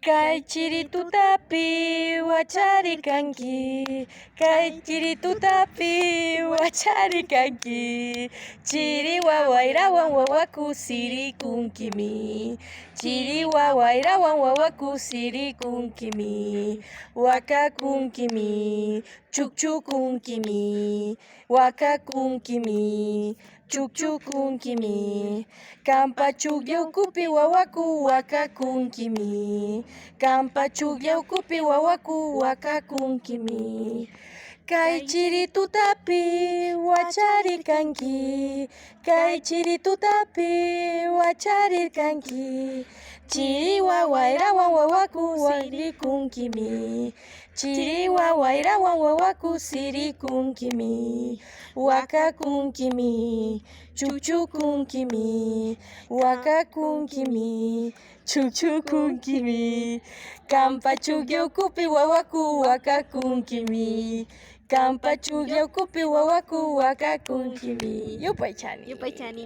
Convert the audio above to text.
Kay chiri tutapi wachari kanki, kay chiri tutapi wachari kanki, chiri wawairawan wawaku siri kunkimi, chiri wawairawan wawaku siri kunkimi, waka kunkimi, chukchu kunkimi, waka kunkimi, chukchu kunkimi, kampa chuqllawkupi wawaku waka kunkimi, kampa chuqllawkupi wawaku waka kunkimi. Kay chiri tutapi wacharikanki, kay chiri tutapi wacharikanki, chiri wawairawan wawaku siri kunkimi, chiri wawairawan wawaku siri kunkimi, waka kunkimi, chukchu kunkimi, waka kunkimi, chukchu kunkimi, kampa chuqllawkupi wawaku waka kunkimi, kampa chuqllawkupi wawaku waka kunkimi. Yupay chani.